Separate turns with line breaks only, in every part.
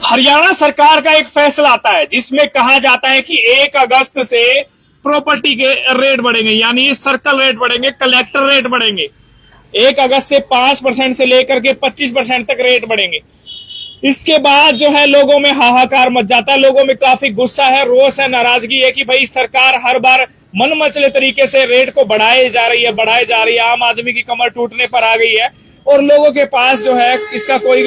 हरियाणा सरकार का एक फैसला आता है जिसमें कहा जाता है कि 1 अगस्त से प्रॉपर्टी के रेट बढ़ेंगे, यानी सर्कल रेट बढ़ेंगे, कलेक्टर रेट बढ़ेंगे। 1 अगस्त से 5% से लेकर के 25% तक रेट बढ़ेंगे। इसके बाद जो है लोगों में हाहाकार मच जाता है, लोगों में काफी गुस्सा है, रोष है, नाराजगी है कि भाई सरकार हर बार मन मचले तरीके से रेट को बढ़ाए जा रही है। आम आदमी की कमर टूटने पर आ गई है और लोगों के पास जो है इसका कोई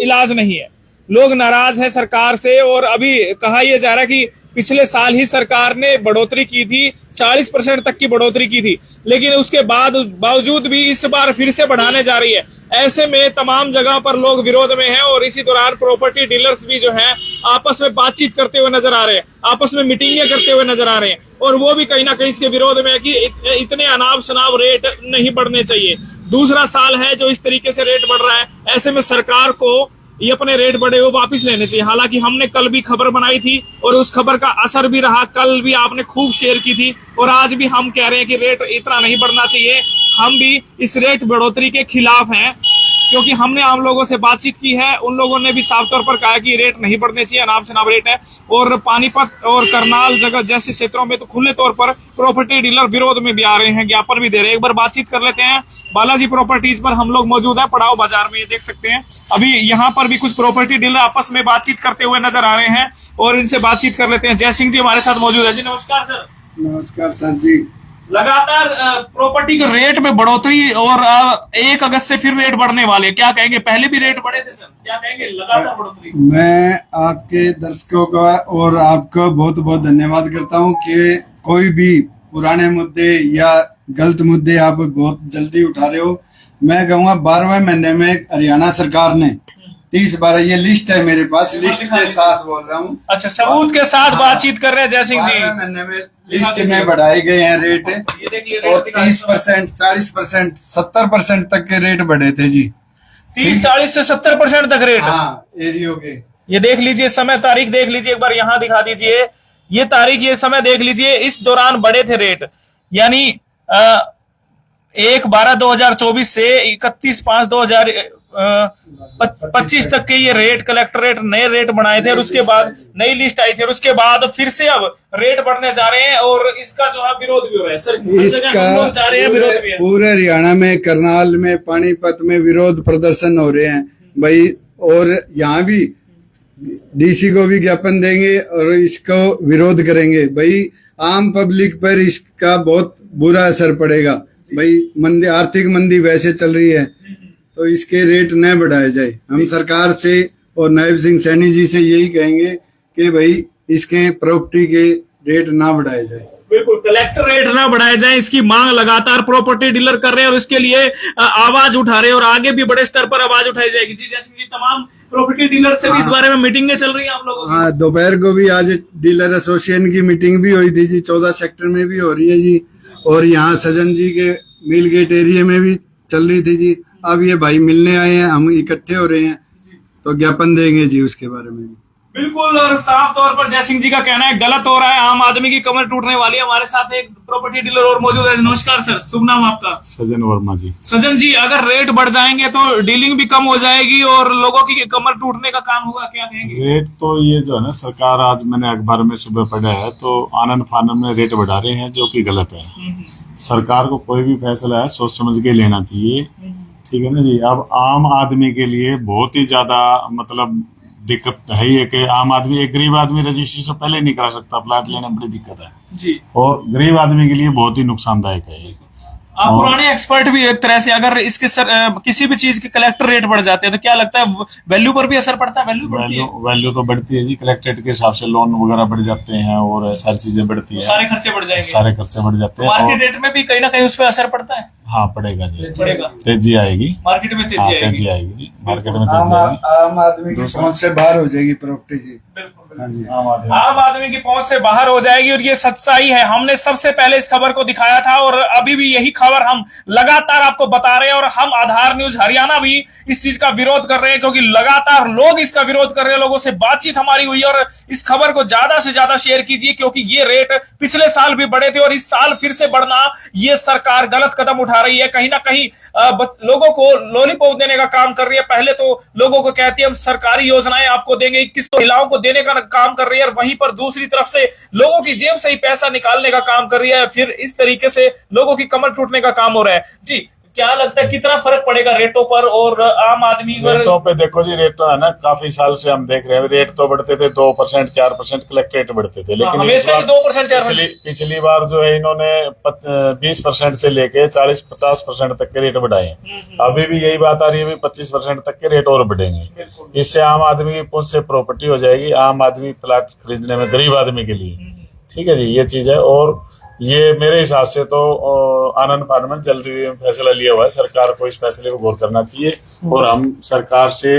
इलाज नहीं है। लोग नाराज है सरकार से और अभी कहा यह जा रहा है कि पिछले साल ही सरकार ने बढ़ोतरी की थी, 40% तक की बढ़ोतरी की थी, लेकिन उसके बावजूद भी इस बार फिर से बढ़ाने जा रही है। ऐसे में तमाम जगह पर लोग विरोध में हैं और इसी दौरान प्रॉपर्टी डीलर्स भी जो है आपस में बातचीत करते हुए नजर आ रहे हैं, आपस में मीटिंगें करते हुए नजर आ रहे हैं और वो भी कहीं ना कहीं इसके विरोध में है कि इतने अनाप शनाप रेट नहीं बढ़ने चाहिए। दूसरा साल है जो इस तरीके से रेट बढ़ रहा है, ऐसे में सरकार को ये अपने रेट बढ़े हुए वापस लेने चाहिए। हालांकि हमने कल भी खबर बनाई थी और उस खबर का असर भी रहा, कल भी आपने खूब शेयर की थी और आज भी हम कह रहे हैं कि रेट इतना नहीं बढ़ना चाहिए। हम भी इस रेट बढ़ोतरी के खिलाफ हैं क्योंकि हमने आम लोगों से बातचीत की है, उन लोगों ने भी साफ तौर पर कहा कि रेट नहीं बढ़ने चाहिए, अनाप शनाप रेट है। और पानीपत और करनाल जगह जैसे क्षेत्रों में तो खुले तौर पर प्रॉपर्टी डीलर विरोध में भी आ रहे हैं, ज्ञापन भी दे रहे हैं। एक बार बातचीत कर लेते हैं। बालाजी प्रॉपर्टीज पर हम लोग मौजूद है, पड़ाव बाजार में, ये देख सकते हैं। अभी यहाँ पर भी कुछ प्रॉपर्टी डीलर आपस में बातचीत करते हुए नजर आ रहे हैं और इनसे बातचीत कर लेते हैं। जय सिंह जी हमारे साथ मौजूद है। जी नमस्कार सर।
नमस्कार सर जी।
लगातार प्रॉपर्टी के रेट में बढ़ोतरी और 1 अगस्त से फिर रेट बढ़ने वाले, क्या कहेंगे? पहले भी रेट बढ़े थे सर, क्या कहेंगे लगातार बढ़ोतरी?
मैं आपके दर्शकों का और आपका बहुत बहुत धन्यवाद करता हूं कि कोई भी पुराने मुद्दे या गलत मुद्दे आप बहुत जल्दी उठा रहे हो। मैं कहूँगा 12वें महीने में हरियाणा सरकार ने 30-12, ये लिस्ट है मेरे पास, लिस्ट के साथ बोल रहा हूँ।
अच्छा, सबूत के साथ बातचीत कर रहे हैं जय सिंह जी।
12वें महीने में लिस्ट में बढ़ाए गए हैं रेट और 30%, 40%, 70% तक के रेट बढ़े थे जी।
30, 40 से 70% तक रेट?
हाँ, एरियो के।
ये देख लीजिए, समय तारीख देख लीजिए, एक बार यहाँ दिखा दीजिए, ये तारीख, ये समय देख लीजिए। इस दौरान बढ़े थे रेट, यानी 1/12/2024 से 31/5/2025 तक के ये रेट, कलेक्टर रेट, नए रेट बनाए थे और उसके बाद नई लिस्ट आई थी और उसके बाद फिर से अब रेट बढ़ने जा रहे हैं और इसका जो है विरोध भी हो रहा है सर।
इसका
जा रहे हैं, विरोध भी है
पूरे हरियाणा में, करनाल में, पानीपत में विरोध प्रदर्शन हो रहे हैं भाई। और यहाँ भी डीसी को भी ज्ञापन देंगे और इसको विरोध करेंगे भाई। आम पब्लिक पर इसका बहुत बुरा असर पड़ेगा भाई। मंदी, आर्थिक मंदी वैसे चल रही है तो इसके रेट न बढ़ाए जाए। हम सरकार से और नायब सिंह सैनी जी से यही कहेंगे कि भाई इसके प्रॉपर्टी के रेट ना बढ़ाए जाए।
बिल्कुल, कलेक्टर रेट ना बढ़ाए जाए, इसकी मांग लगातार प्रॉपर्टी डीलर कर रहे हैं और इसके लिए आवाज उठा रहे हैं और आगे भी बड़े स्तर पर आवाज उठाई जाएगी। जी जय सिंह जी, तमाम प्रॉपर्टी डीलर से भी इस बारे में मीटिंगें चल रही हैं आप लोगों की?
हाँ, दोपहर को भी आज डीलर एसोसिएशन की मीटिंग भी हुई थी जी, 14 सेक्टर में भी हो रही है जी और यहाँ सजन जी के मिल गेट एरिया में भी चल रही थी जी। अब ये भाई मिलने आए हैं, हम इकट्ठे हो रहे हैं तो ज्ञापन देंगे जी उसके बारे में भी।
बिल्कुल, और साफ तौर पर जय सिंह जी का कहना है गलत हो रहा है, आम आदमी की कमर टूटने वाली है। हमारे साथ एक प्रॉपर्टी डीलर और मौजूद है। नमस्कार सर, शुभ नाम आपका?
सजन वर्मा जी।
सजन जी, अगर रेट बढ़ जाएंगे तो डीलिंग भी कम हो जाएगी और लोगों की कमर टूटने का काम होगा, क्या कहेंगे?
रेट तो ये जो है ना, सरकार, आज मैंने अखबार में सुबह पढ़ा है तो आनंद फानन में रेट बढ़ा रहे हैं जो कि गलत है। सरकार को कोई भी फैसला है सोच समझ के लेना चाहिए, ठीक है ना जी। अब आम आदमी के लिए बहुत ही ज्यादा मतलब दिक्कत है ये कि आम आदमी, एक गरीब आदमी रजिस्ट्री से पहले नहीं करा सकता, प्लाट लेने में बड़ी दिक्कत है
जी। और
गरीब आदमी के लिए बहुत ही नुकसानदायक है ये।
आप पुराने एक्सपर्ट भी एक तरह से, अगर इसके किसी भी चीज के कलेक्टर रेट बढ़ जाते हैं तो क्या लगता है वैल्यू पर भी असर पड़ता है?
वैल्यू तो बढ़ती है जी, कलेक्टेड के हिसाब से लोन वगैरह बढ़ जाते हैं और सारी चीजें बढ़ती है,
सारे खर्चे बढ़ जाएंगे,
सारे खर्चे बढ़ जाते हैं।
मार्केट रेट में भी कहीं ना कहीं उस पर असर पड़ता है?
हाँ, पड़ेगा जी,
पड़ेगा,
तेजी आएगी
मार्केट में, तेजी आएगी
जी, मार्केट में तेजी आएगी,
आम आदमी की समझ से बाहर हो जाएगी प्रॉपर्टी जी।
बिल्कुल।
हाँ जी।
आम आदमी की पहुंच से बाहर हो जाएगी और ये सच्चाई है। हमने सबसे पहले इस खबर को दिखाया था और अभी भी यही खबर हम लगातार आपको बता रहे हैं और हम आधार न्यूज हरियाणा भी इस चीज का विरोध कर रहे हैं क्योंकि लगातार लोग इसका विरोध कर रहे हैं। लोगों से बातचीत हमारी हुई और इस खबर को ज्यादा से ज्यादा शेयर कीजिए क्योंकि ये रेट पिछले साल भी बढ़े थे और इस साल फिर से बढ़ना, ये सरकार गलत कदम उठा रही है। कहीं ना कहीं लोगों को लॉलीपॉप देने का काम कर रही है। पहले तो लोगों को कहती है हम सरकारी योजनाएं आपको देंगे, 21 महिलाओं को देने का काम कर रही है और वहीं पर दूसरी तरफ से लोगों की जेब से ही पैसा निकालने का काम कर रही है। फिर इस तरीके से लोगों की कमर टूटने का काम हो रहा है। जी, क्या लगता है कितना फर्क पड़ेगा रेटों पर और आम आदमी पर?
रेटों पे देखो जी, रेट तो है ना, काफी साल से हम देख रहे हैं रेट तो बढ़ते थे 2% 4% कलेक्ट रेट बढ़ते थे, लेकिन
हमेशा 2% 4%
पिछली बार जो है इन्होंने 20% से लेके 40-50% तक के रेट बढ़ाए हैं। अभी भी यही बात आ रही है, 25% तक के रेट और बढ़ेंगे। इससे आम आदमी की पहुंच से प्रॉपर्टी हो जाएगी, आम आदमी प्लाट खरीदने में, गरीब आदमी के लिए। ठीक है जी, ये चीज है। और ये मेरे हिसाब से तो आनंद फार्म में जल्दी फैसला लिया हुआ है। सरकार को इस फैसले को गौर करना चाहिए और हम सरकार से,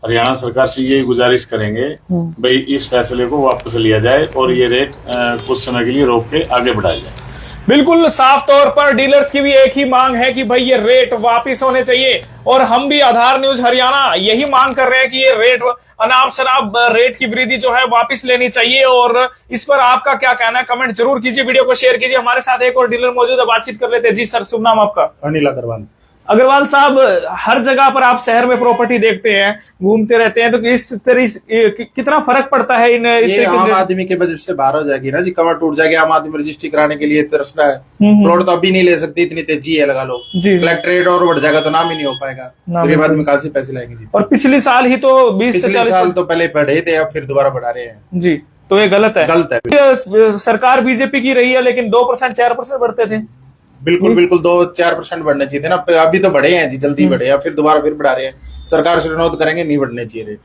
हरियाणा सरकार से यही गुजारिश करेंगे भाई इस फैसले को वापस लिया जाए और ये रेट कुछ समय के लिए रोक के आगे बढ़ाया जाए।
बिल्कुल साफ तौर पर डीलर्स की भी एक ही मांग है कि भाई ये रेट वापिस होने चाहिए और हम भी आधार न्यूज हरियाणा यही मांग कर रहे हैं कि ये रेट, अनाप शनाप रेट की वृद्धि जो है वापस लेनी चाहिए। और इस पर आपका क्या कहना है, कमेंट जरूर कीजिए, वीडियो को शेयर कीजिए। हमारे साथ एक और डीलर मौजूद है, बातचीत कर लेते हैं। जी सर, शुभ नाम आपका?
अनिल अग्रवाल।
अग्रवाल साहब, हर जगह पर आप शहर में प्रॉपर्टी देखते हैं, घूमते रहते हैं, तो इस तरह कितना फर्क पड़ता है इन
ये आम आदमी के बजट से बाहर हो जाएगी ना जी, कमर टूट जाएगी। आम आदमी रजिस्ट्री कराने के लिए तरस रहा है, प्लॉट तो अभी नहीं ले सकती, इतनी तेजी है, लगा लो। कलेक्ट्रेट और बढ़ जाएगा तो नाम ही नहीं हो पाएगा, गरीब आदमी कहाँ से पैसे लाएंगे जी।
और पिछले साल ही तो 20 से 40
साल तो पहले बढ़े थे, अब फिर दोबारा बढ़ा रहे हैं
जी, तो ये गलत है।
गलत है।
सरकार बीजेपी की रही है लेकिन 2% 4% बढ़ते थे।
बिल्कुल 2-4% बढ़ने चाहिए थे ना, अभी तो बढ़े हैं जी, जल्दी बढ़े हैं, फिर दोबारा फिर बढ़ा रहे हैं। सरकार से अनुरोध करेंगे, नहीं बढ़ने चाहिए रेट।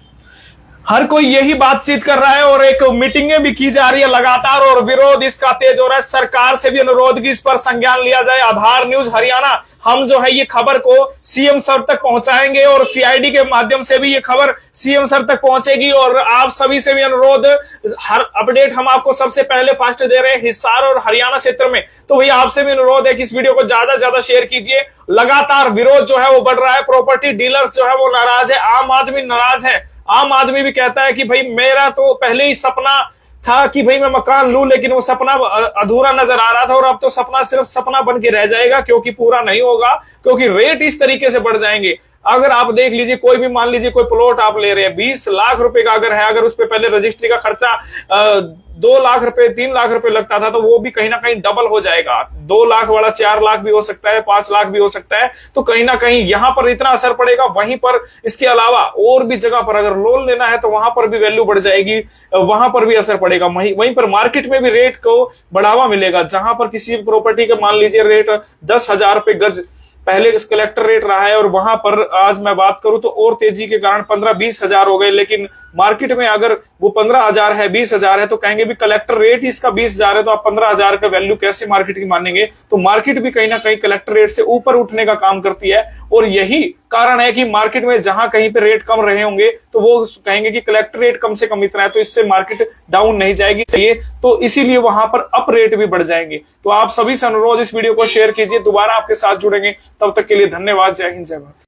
हर कोई यही बातचीत कर रहा है और एक मीटिंगें भी की जा रही है लगातार और विरोध इसका तेज हो रहा है। सरकार से भी अनुरोध की इस पर संज्ञान लिया जाए। आधार न्यूज हरियाणा हम जो है ये खबर को सीएम सर तक पहुंचाएंगे और सीआईडी के माध्यम से भी ये खबर सीएम सर तक पहुंचेगी और आप सभी से भी अनुरोध, हर अपडेट हम आपको सबसे पहले फास्ट दे रहे हैं हिसार और हरियाणा क्षेत्र में, तो भैया आपसे भी अनुरोध है कि इस वीडियो को ज्यादा से ज्यादा शेयर कीजिए। लगातार विरोध जो है वो बढ़ रहा है, प्रॉपर्टी डीलर्स जो है वो नाराज है, आम आदमी नाराज है। आम आदमी भी कहता है कि भाई मेरा तो पहले ही सपना था कि भाई मैं मकान लूं, लेकिन वो सपना अधूरा नजर आ रहा था और अब तो सपना सिर्फ सपना बन के रह जाएगा क्योंकि पूरा नहीं होगा, क्योंकि रेट इस तरीके से बढ़ जाएंगे। अगर आप देख लीजिए, कोई भी मान लीजिए कोई प्लॉट आप ले रहे हैं 20 लाख रुपए का अगर है, अगर उस पे पहले रजिस्ट्री का खर्चा 2 लाख रुपए 3 लाख रुपए लगता था तो वो भी कहीं ना कहीं डबल हो जाएगा। 2 लाख वाला 4 लाख भी हो सकता है, 5 लाख भी हो सकता है। तो कहीं ना कहीं यहां पर इतना असर पड़ेगा। वहीं पर इसके अलावा और भी जगह पर अगर लोन लेना है तो वहां पर भी वैल्यू बढ़ जाएगी, वहां पर भी असर पड़ेगा। वहीं पर मार्केट में भी रेट को बढ़ावा मिलेगा। जहां पर किसी प्रॉपर्टी का मान लीजिए रेट 10,000 रुपए गज पहले कलेक्टर रेट रहा है और वहां पर आज मैं बात करूं तो और तेजी के कारण 15-20 हजार हो गए, लेकिन मार्केट में अगर वो 15,000 है 20,000 है तो कहेंगे भी कलेक्टर रेट ही इसका 20,000 है तो आप 15,000 का वैल्यू कैसे मार्केट की मानेंगे। तो मार्केट भी कहीं ना कहीं कलेक्टर रेट से ऊपर उठने का काम करती है और यही कारण है कि मार्केट में जहां कहीं पे रेट कम रहे होंगे तो वो कहेंगे कि कलेक्टर रेट कम से कम इतना है, तो इससे मार्केट डाउन नहीं जाएगी, तो इसीलिए वहां पर अप रेट भी बढ़ जाएंगे। तो आप सभी से अनुरोध, इस वीडियो को शेयर कीजिए। दोबारा आपके साथ जुड़ेंगे, तब तक के लिए धन्यवाद। जय हिंद, जय भारत।